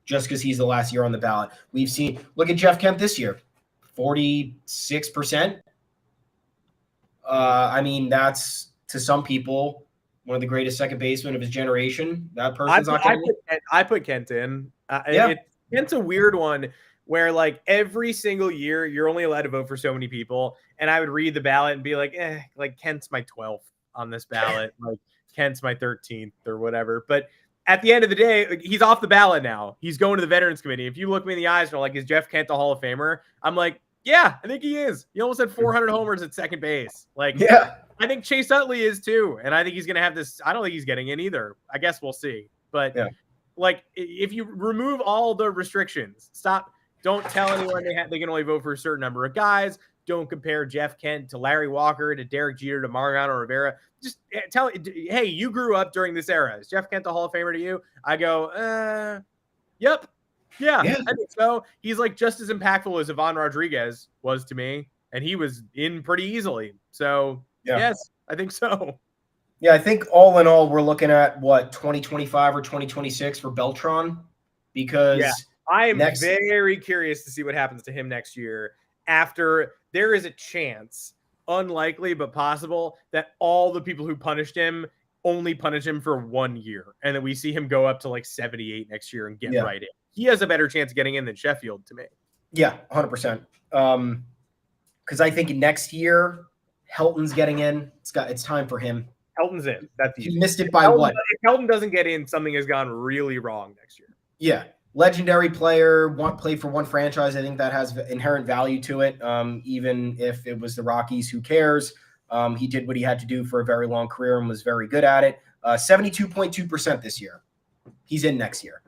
Just because he's the last year on the ballot. Look at Jeff Kent this year, 46%. I mean, that's to some people one of the greatest second basemen of his generation. That person's not getting it. I put Kent in. Kent's a weird one where like every single year you're only allowed to vote for so many people. And I would read the ballot and be like, Kent's my 12th on this ballot. Like Kent's my 13th or whatever. But at the end of the day, he's off the ballot now. He's going to the Veterans Committee. If you look me in the eyes and are like, is Jeff Kent a Hall of Famer? I'm like, yeah, I think he is. He almost had 400 homers at second base. I think Chase Utley is too. And I think he's going to have this. I don't think he's getting in either. I guess we'll see. But if you remove all the restrictions, don't tell anyone they can only vote for a certain number of guys. Don't compare Jeff Kent to Larry Walker, to Derek Jeter, to Mariano Rivera. Just tell, hey, you grew up during this era. Is Jeff Kent a Hall of Famer to you? I go, yep. Yeah, I think so. He's like just as impactful as Ivan Rodriguez was to me, and he was in pretty easily. So, yes, I think so. Yeah, I think all in all, we're looking at 2025 or 2026 for Beltran, because I am very curious to see what happens to him next year. After there is a chance, unlikely but possible, that all the people who punished him only punish him for 1 year, and then we see him go up to like 78 next year and get right in. He has a better chance of getting in than Sheffield to me. Yeah, 100%. Because I think next year Helton's getting in. It's time for him. Helton's in. He missed it by what? If Helton doesn't get in, something has gone really wrong next year. Yeah. Legendary player, played for one franchise. I think that has inherent value to it. Even if it was the Rockies, who cares? He did what he had to do for a very long career and was very good at it. 72.2% this year. He's in next year.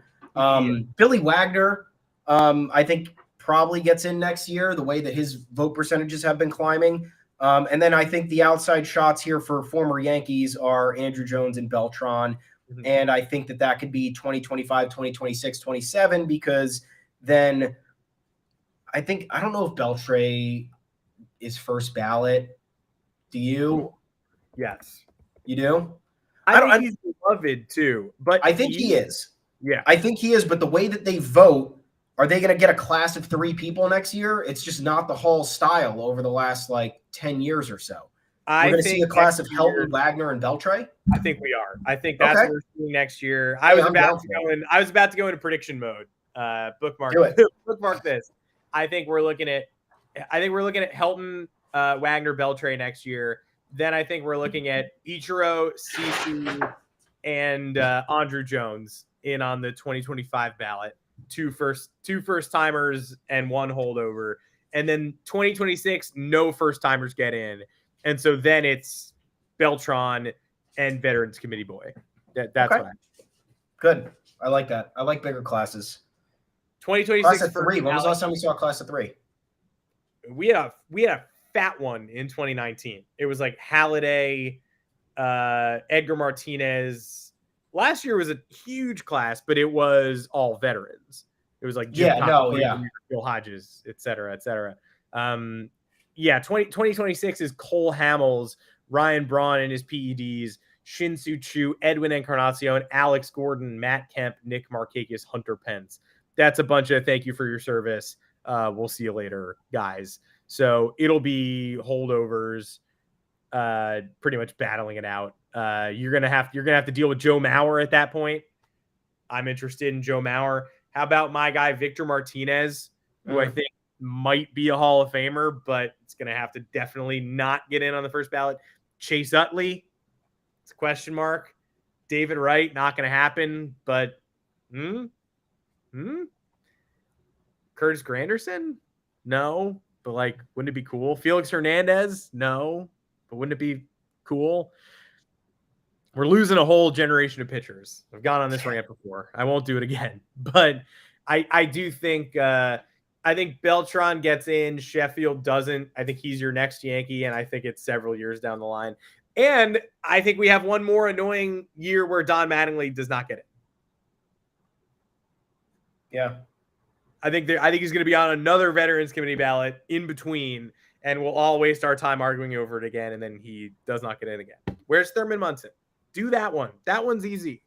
Billy Wagner, I think probably gets in next year, the way that his vote percentages have been climbing. And then I think the outside shots here for former Yankees are Andrew Jones and Beltran. Mm-hmm. And I think that could be 2025, 2026, 27, because then I don't know if Beltre is first ballot. Do you? Yes. You do? I think he's beloved too, but I think he is. Yeah. I think he is, but the way that they vote, are they going to get a class of 3 people next year? It's just not the Hall style over the last 10 years or so. We're going to see a class of Helton, Wagner, and Beltre. I think we are. I think that's what we're seeing next year. I was about to go into prediction mode. Bookmark this. I think we're looking at Helton, Wagner, Beltre next year. Then I think we're looking at Ichiro, CC, and Andrew Jones in on the 2025 ballot. Two first timers and 1 holdover. And then 2026, no first timers get in. And so then it's Beltran and Veterans Committee boy. That's what I Good. I like that. I like bigger classes. 2026 class of 3. When was the last time we saw a class of 3? We had a fat one in 2019. It was like Halladay, Edgar Martinez. Last year was a huge class, but it was all veterans. It was like Bill Hodges, et cetera, et cetera. 2026 is Cole Hamels, Ryan Braun and his PEDs, Shin-Soo Choo, Edwin Encarnacion, Alex Gordon, Matt Kemp, Nick Markakis, Hunter Pence. That's a bunch of thank you for your service. We'll see you later, guys. So it'll be holdovers, pretty much battling it out. You're gonna have to deal with Joe Mauer at that point. I'm interested in Joe Mauer. How about my guy Victor Martinez, who I think might be a Hall of Famer, but it's gonna have to definitely not get in on the first ballot. Chase Utley, it's a question mark. David Wright, not gonna happen, but Curtis Granderson? No, but like, wouldn't it be cool? Felix Hernandez? No, but wouldn't it be cool? We're losing a whole generation of pitchers. I've gone on this rant before. I won't do it again. But I do think I think Beltran gets in. Sheffield doesn't. I think he's your next Yankee, and I think it's several years down the line. And I think we have one more annoying year where Don Mattingly does not get it. Yeah. I think he's going to be on another Veterans Committee ballot in between, and we'll all waste our time arguing over it again, and then he does not get in again. Where's Thurman Munson? Do that one. That one's easy.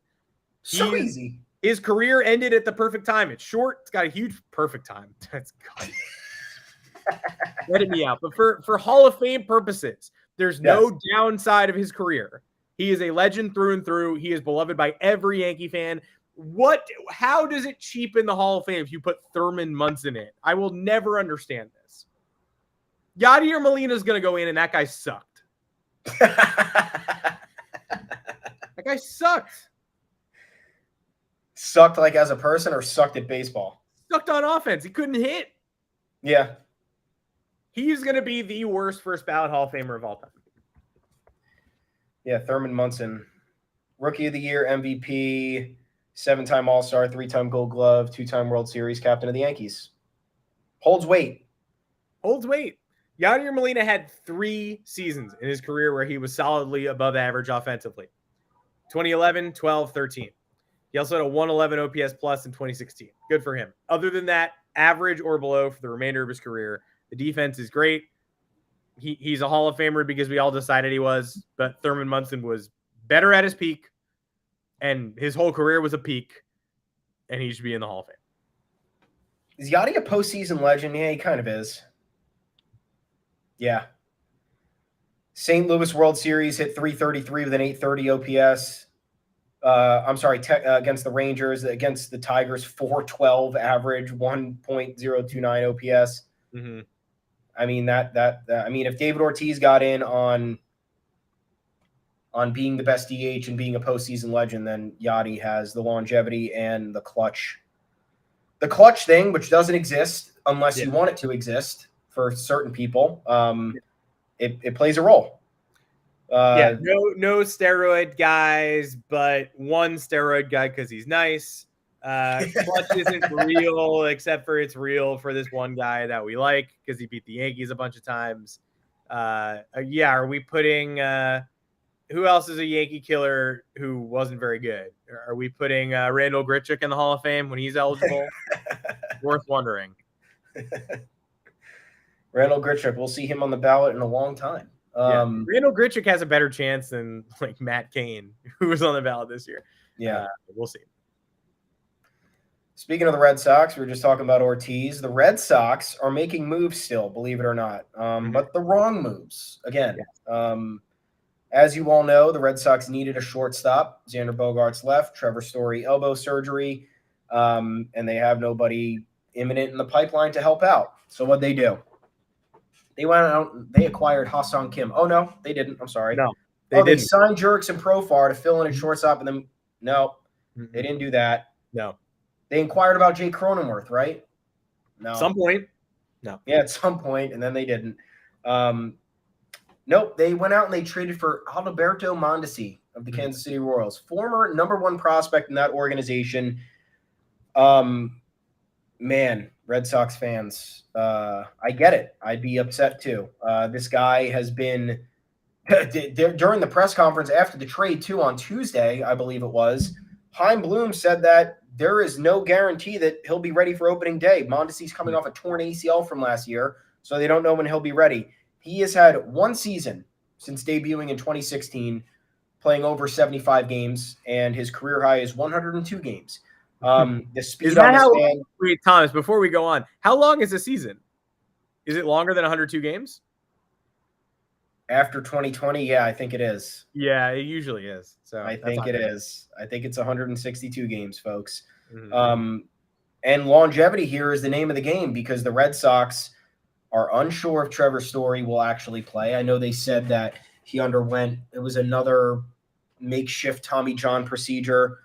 So easy. His career ended at the perfect time. It's short. It's got a huge perfect time. That's God. Let me out. But for Hall of Fame purposes, there's no downside of his career. He is a legend through and through. He is beloved by every Yankee fan. How does it cheapen the Hall of Fame if you put Thurman Munson in? I will never understand this. Yadier Molina is going to go in, and that guy sucked. That guy sucked. Sucked like as a person or sucked at baseball? Sucked on offense. He couldn't hit. Yeah. He's going to be the worst first ballot Hall of Famer of all time. Yeah, Thurman Munson. Rookie of the Year, MVP, 7-time All-Star, 3-time Gold Glove, 2-time World Series captain of the Yankees. Holds weight. Holds weight. Yadier Molina had 3 seasons in his career where he was solidly above average offensively. 2011, 12, 13. He also had a 111 OPS plus in 2016. Good for him. Other than that, average or below for the remainder of his career. The defense is great. He's a Hall of Famer because we all decided he was, but Thurman Munson was better at his peak, and his whole career was a peak, and he should be in the Hall of Fame. Is Yachty a postseason legend? Yeah, he kind of is. Yeah. St. Louis World Series hit 333 with an 830 OPS. Against the Rangers, against the Tigers, 412 average, 1.029 OPS. Mm-hmm. I mean, if David Ortiz got in on being the best DH and being a postseason legend, then Yachty has the longevity and the clutch. The clutch thing, which doesn't exist unless you want it to exist for certain people, it plays a role. No steroid guys, but one steroid guy because he's nice. Clutch isn't real, except for it's real for this one guy that we like because he beat the Yankees a bunch of times. Are we putting who else is a Yankee killer who wasn't very good? Are we putting Randall Grichuk in the Hall of Fame when he's eligible? Worth wondering. Randall Grichuk, we'll see him on the ballot in a long time. Randall Grichuk has a better chance than like Matt Cain, who was on the ballot this year. We'll see. Speaking of the Red Sox, we were just talking about Ortiz. The Red Sox are making moves still, believe it or not, but the wrong moves. Again, as you all know, the Red Sox needed a shortstop. Xander Bogaerts left, Trevor Story elbow surgery, and they have nobody imminent in the pipeline to help out. So what'd they do? They went out, they acquired Ha-Seong Kim. Oh, no, they didn't. I'm sorry. No, they signed Jurickson Profar to fill in at shortstop, and then, they didn't do that. No. They inquired about Jake Cronenworth, right? No. At some point. No. Yeah, at some point, and then they didn't. Nope, they went out and they traded for Alberto Mondesi of the Kansas City Royals, former #1 prospect in that organization. Man, Red Sox fans, I get it. I'd be upset too. This guy has been during the press conference after the trade too on Tuesday, I believe it was. Chaim Bloom said that there is no guarantee that he'll be ready for opening day. Mondesi's coming off a torn ACL from last year, so they don't know when he'll be ready. He has had one season since debuting in 2016, playing over 75 games, and his career high is 102 games. The speed Is that on this how? man, Wait, Thomas, before we go on, how long is the season? Is it longer than 102 games? after 2020, yeah, I think it is. Yeah, it usually is. So I that's think not it bad. is. I think it's 162 games, folks. Mhm. And longevity here is the name of the game because the Red Sox are unsure if Trevor Story will actually play. I know they said that he underwent, it was another makeshift Tommy John procedure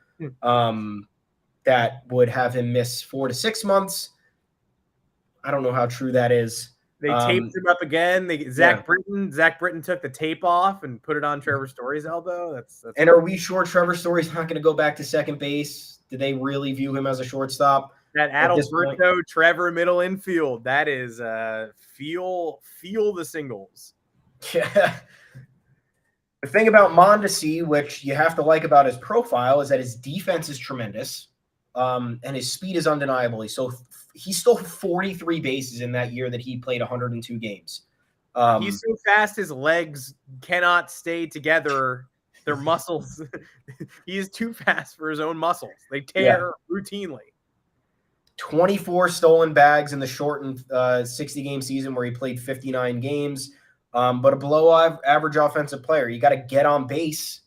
that would have him miss 4 to 6 months. I don't know how true that is. They taped him up again. Zach Britton took the tape off and put it on Trevor Story's elbow. That's And are we sure Trevor Story's not going to go back to second base? Do they really view him as a shortstop? that Adalberto Trevor middle infield. That is feel the singles. Yeah. The thing about Mondesi, which you have to like about his profile, is that his defense is tremendous, and his speed is undeniable. He stole 43 bases in that year that he played 102 games. He's so fast, his legs cannot stay together. Their muscles, he is too fast for his own muscles. They tear routinely. 24 stolen bags in the shortened 60-game season where he played 59 games. But a below average offensive player. You got to get on base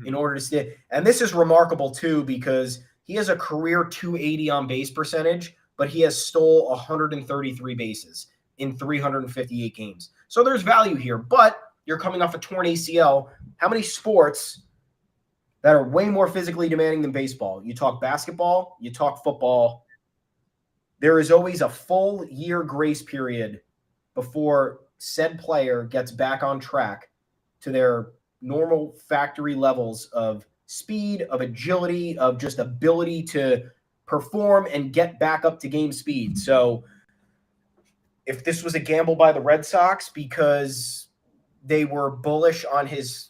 in order to stay. And this is remarkable, too, because he has a career 280 on base percentage, but he has stole 133 bases in 358 games. So there's value here, but you're coming off a torn ACL. How many sports that are way more physically demanding than baseball? You talk basketball, you talk football. There is always a full year grace period before said player gets back on track to their normal factory levels of speed, of agility, of just ability to perform and get back up to game speed. So if this was a gamble by the Red Sox because they were bullish on his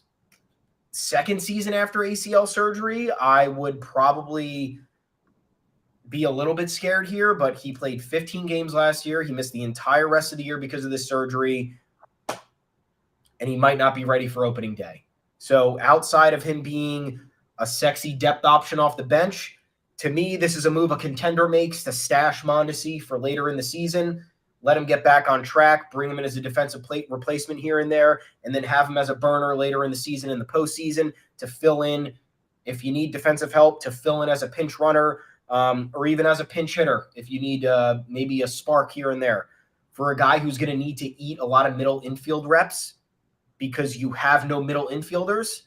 second season after ACL surgery, I would probably be a little bit scared here, but he played 15 games last year. He missed the entire rest of the year because of this surgery, and he might not be ready for opening day. So outside of him being a sexy depth option off the bench, to me, this is a move a contender makes to stash Mondesi for later in the season, let him get back on track, bring him in as a defensive plate replacement here and there, and then have him as a burner later in the season in the postseason to fill in if you need defensive help, to fill in as a pinch runner, or even as a pinch hitter if you need maybe a spark here and there. For a guy who's going to need to eat a lot of middle infield reps because you have no middle infielders,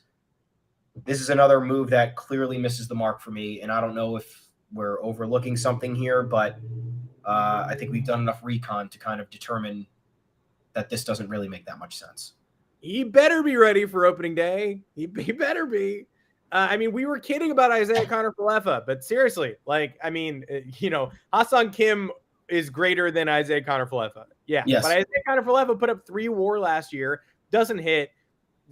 this is another move that clearly misses the mark for me. And I don't know if we're overlooking something here, but I think we've done enough recon to kind of determine that this doesn't really make that much sense. He better be ready for opening day. He better be. I mean, we were kidding about Isiah Kiner-Falefa, but seriously, Ha-Seong Kim is greater than Isiah Kiner-Falefa. Yeah. Yes. But Isiah Kiner-Falefa put up 3 WAR last year, doesn't hit.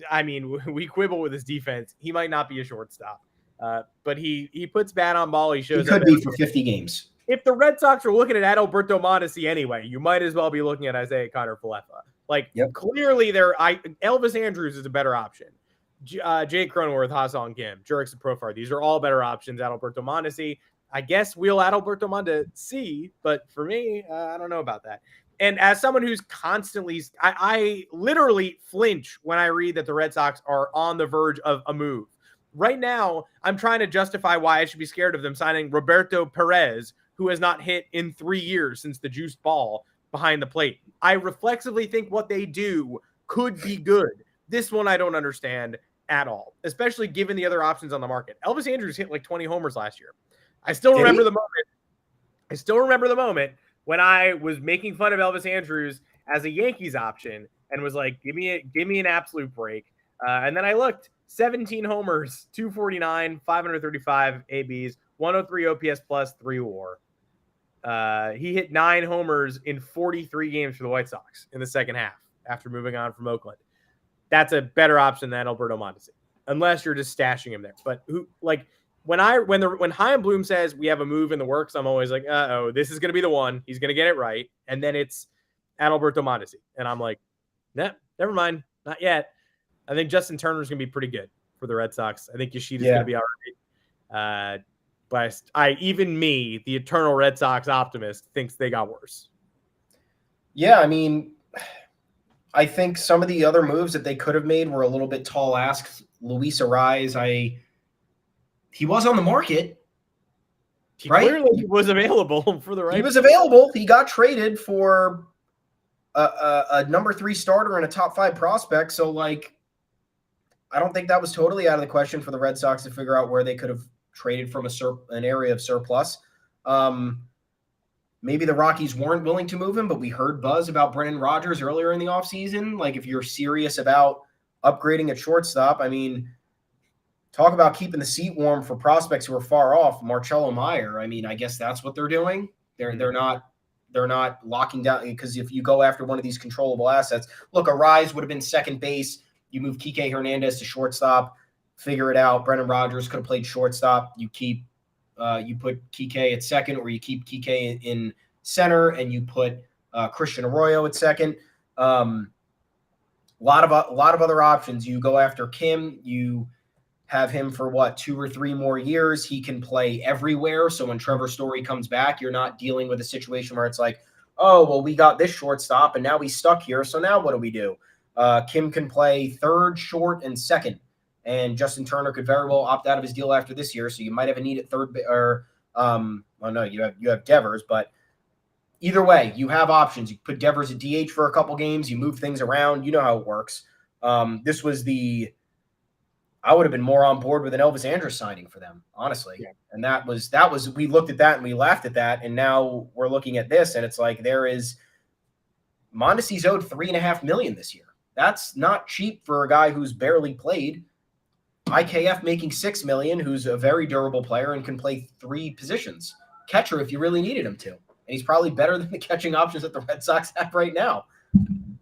I mean, we quibble with his defense. He might not be a shortstop, but he puts bat on ball. He shows he could be for 50 games. If the Red Sox are looking at Adalberto Mondesi anyway, you might as well be looking at Isiah Kiner-Falefa. Clearly, Elvis Andrus is a better option. Jake Cronenworth, Ha-Seong Kim, Jurickson Profar. These are all better options. Adalberto Mondesi. I guess we'll Adalberto Mondesi, but for me, I don't know about that. And as someone who's constantly, I literally flinch when I read that the Red Sox are on the verge of a move. Right now, I'm trying to justify why I should be scared of them signing Roberto Perez, who has not hit in 3 years since the juiced ball behind the plate. I reflexively think what they do could be good. This one I don't understand at all, especially given the other options on the market. Elvis Andrus hit like 20 homers last year. I still remember the moment when I was making fun of Elvis Andrus as a Yankees option and was like, give me an absolute break. And then I looked, 17 homers, 249, 535 ABs, 103 OPS plus, 3 WAR. He hit 9 homers in 43 games for the White Sox in the second half after moving on from Oakland. That's a better option than Alberto Mondesi, unless you're just stashing him there. But when Chaim Bloom says we have a move in the works, I'm always like, this is going to be the one. He's going to get it right. And then it's Adalberto Mondesi. And I'm like, nah, never mind. Not yet. I think Justin Turner's going to be pretty good for the Red Sox. I think Yoshida's going to be all right. But even me, the eternal Red Sox optimist, thinks they got worse. Yeah, I mean, I think some of the other moves that they could have made were a little bit tall asks. Luis Arraez, he was on the market. He clearly was available for the right. He was available. He got traded for a number 3 starter and a top 5 prospect. So, like, I don't think that was totally out of the question for the Red Sox to figure out where they could have traded from an area of surplus. Maybe the Rockies weren't willing to move him, but we heard buzz about Brendan Rodgers earlier in the offseason. Like, if you're serious about upgrading at shortstop, I mean, talk about keeping the seat warm for prospects who are far off. Marcelo Meyer, I mean, I guess that's what they're doing. They're not locking down, because if you go after one of these controllable assets, look, Arraez would have been second base. You move Kike Hernandez to shortstop, figure it out. Brendan Rodgers could have played shortstop. You put Kike at second, or you keep Kike in center and you put Christian Arroyo at second. A lot of other options. You go after Kim. You have him for 2 or 3 more years. He can play everywhere. So when Trevor Story comes back, you're not dealing with a situation where it's like, oh, well, we got this shortstop and now he's stuck here. So now what do we do? Kim can play third, short, and second. And Justin Turner could very well opt out of his deal after this year. So you might have a need at third, or you have Devers, but either way, you have options. You put Devers at DH for a couple games. You move things around. You know how it works. This was I would have been more on board with an Elvis Andrus signing for them, honestly. Yeah. And that was we looked at that and we laughed at that, and now we're looking at this, and it's like Mondesi's owed $3.5 million this year. That's not cheap for a guy who's barely played. IKF making $6 million, who's a very durable player and can play 3 positions. Catcher if you really needed him to. And he's probably better than the catching options that the Red Sox have right now.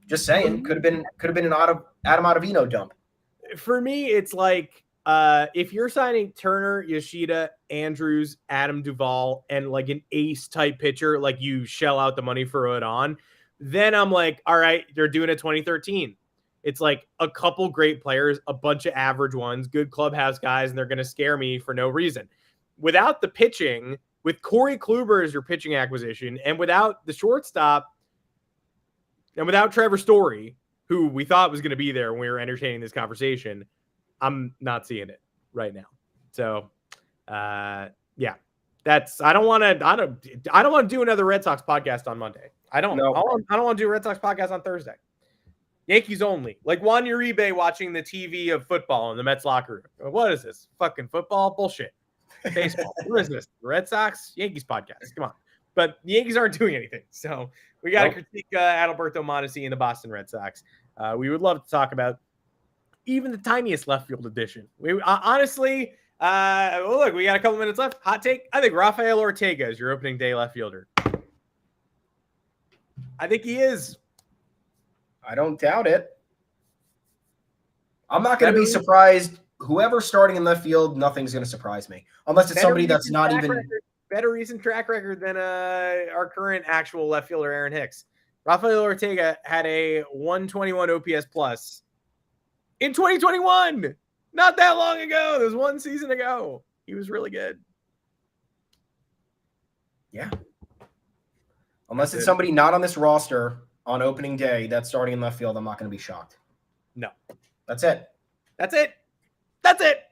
Just saying, could have been an Adam Ottavino dump. For me, it's like if you're signing Turner, Yoshida, Andrews, Adam Duvall, and like an ace type pitcher, like you shell out the money for it on, then I'm like, all right, they're doing it 2013. It's like a couple great players, a bunch of average ones, good clubhouse guys, and they're going to scare me for no reason. Without the pitching, with Corey Kluber as your pitching acquisition, and without the shortstop, and without Trevor Story, who we thought was going to be there when we were entertaining this conversation, I'm not seeing it right now. So, yeah, I don't want to do another Red Sox podcast on Monday. I don't want to do a Red Sox podcast on Thursday. Yankees only. Like Juan Uribe watching the TV of football in the Mets locker room. What is this? Fucking football? Bullshit. Baseball. What is this? The Red Sox? Yankees podcast. Come on. But the Yankees aren't doing anything. So we got to critique Adalberto Mondesi and the Boston Red Sox. We would love to talk about even the tiniest left field edition. We honestly, look, we got a couple minutes left. Hot take. I think Rafael Ortega is your opening day left fielder. I think he is. I don't doubt it. I'm not going to be surprised. Whoever's starting in left field, nothing's going to surprise me. Unless it's somebody that's not even... Better recent track record than our current actual left fielder, Aaron Hicks. Rafael Ortega had a 121 OPS plus in 2021. Not that long ago. There was one season ago. He was really good. Yeah. Unless it's somebody not on this roster on opening day that's starting in left field, I'm not going to be shocked. No. That's it. That's it. That's it.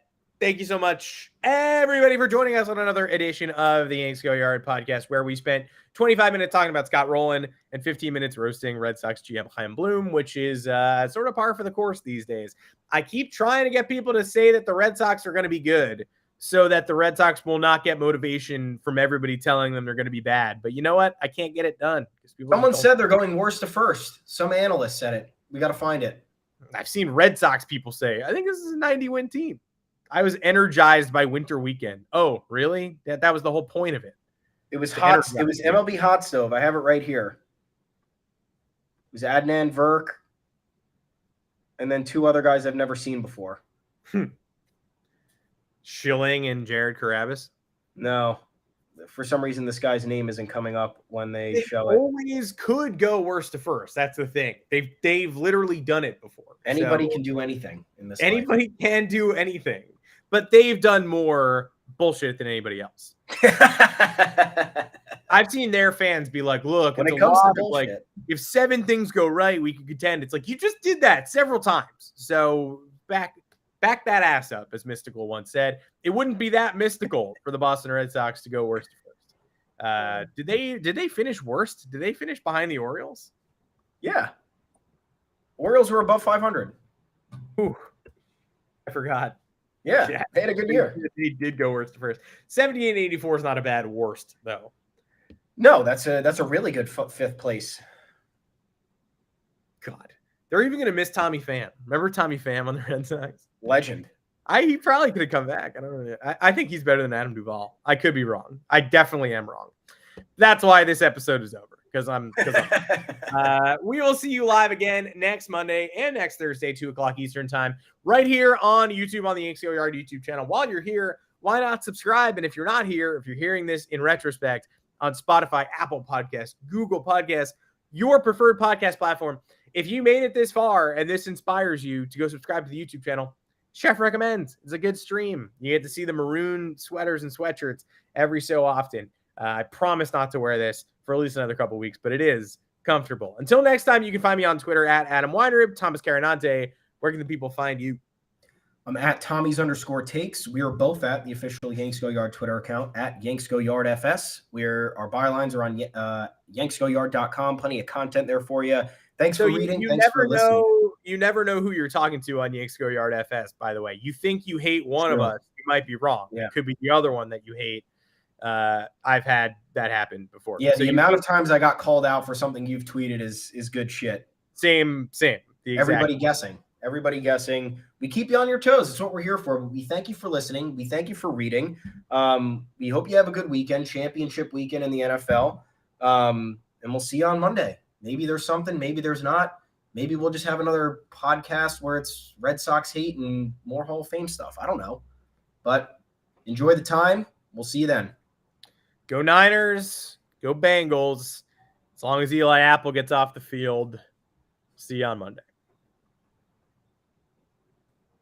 Thank you so much, everybody, for joining us on another edition of the Yanks Go Yard podcast, where we spent 25 minutes talking about Scott Rowland and 15 minutes roasting Red Sox GM Chaim Bloom, which is sort of par for the course these days. I keep trying to get people to say that the Red Sox are going to be good so that the Red Sox will not get motivation from everybody telling them they're going to be bad. But you know what? I can't get it done. Someone said they're going worst to first. Some analyst said it. We got to find it. I've seen Red Sox people say, I think this is a 90-win team. I was energized by winter weekend. Oh, really? That was the whole point of it. It was hot. It was MLB Hot Stove. I have it right here. It was Adnan Virk and then 2 other guys I've never seen before. Schilling and Jared Carabas? No. for some reason, this guy's name isn't coming up when they show it. Always could go worst to first. That's the thing. They've literally done it before. Anybody can do anything in this. Anybody can do anything, but they've done more bullshit than anybody else. I've seen their fans be like, "Look, when it's it comes a to lot of, bullshit, like, if 7 things go right, we can contend." It's like, you just did that several times. So back that ass up, as Mystical once said. It wouldn't be that mystical for the Boston Red Sox to go worst to first. Did they finish worst? Did they finish behind the Orioles? Yeah. Orioles were above 500. Ooh, I forgot. Yeah, they had a good year. They did go worst to first. 78-84 is not a bad worst, though. No, that's a really good fifth place. God, they're even going to miss Tommy Pham. Remember Tommy Pham on the Red Sox? Legend. He probably could have come back. I don't know. I think he's better than Adam Duvall. I could be wrong. I definitely am wrong. That's why this episode is over, because I'm. We will see you live again next Monday and next Thursday, 2:00 Eastern time, right here on YouTube on the Yanks Go Yard YouTube channel. While you're here, why not subscribe? And if you're not here, if you're hearing this in retrospect, on Spotify, Apple Podcasts, Google Podcasts, your preferred podcast platform, if you made it this far and this inspires you to go subscribe to the YouTube channel, Chef Recommends. It's a good stream. You get to see the maroon sweaters and sweatshirts every so often. I promise not to wear this for at least another couple of weeks, but it is comfortable. Until next time, you can find me on Twitter at Adam Weinrib, Thomas Carinante. Where can the people find you? I'm at Tommy's_takes. We are both at the official Yanks Go Yard Twitter account at Yanks Go Yard FS. Our bylines are on yanksgoyard.com. Plenty of content there for you. Thanks for reading. Thanks for listening. You never know who you're talking to on Yanks Go Yard FS, by the way. You think you hate one of us, you might be wrong. Yeah. It could be the other one that you hate. I've had that happen before. Yeah, so the amount of times I got called out for something you've tweeted is good shit. Same. Everybody guessing. We keep you on your toes. That's what we're here for. We thank you for listening. We thank you for reading. We hope you have a good weekend, championship weekend in the NFL. And we'll see you on Monday. Maybe there's something, maybe there's not. Maybe we'll just have another podcast where it's Red Sox hate and more Hall of Fame stuff. I don't know. But enjoy the time. We'll see you then. Go Niners. Go Bengals. As long as Eli Apple gets off the field, see you on Monday.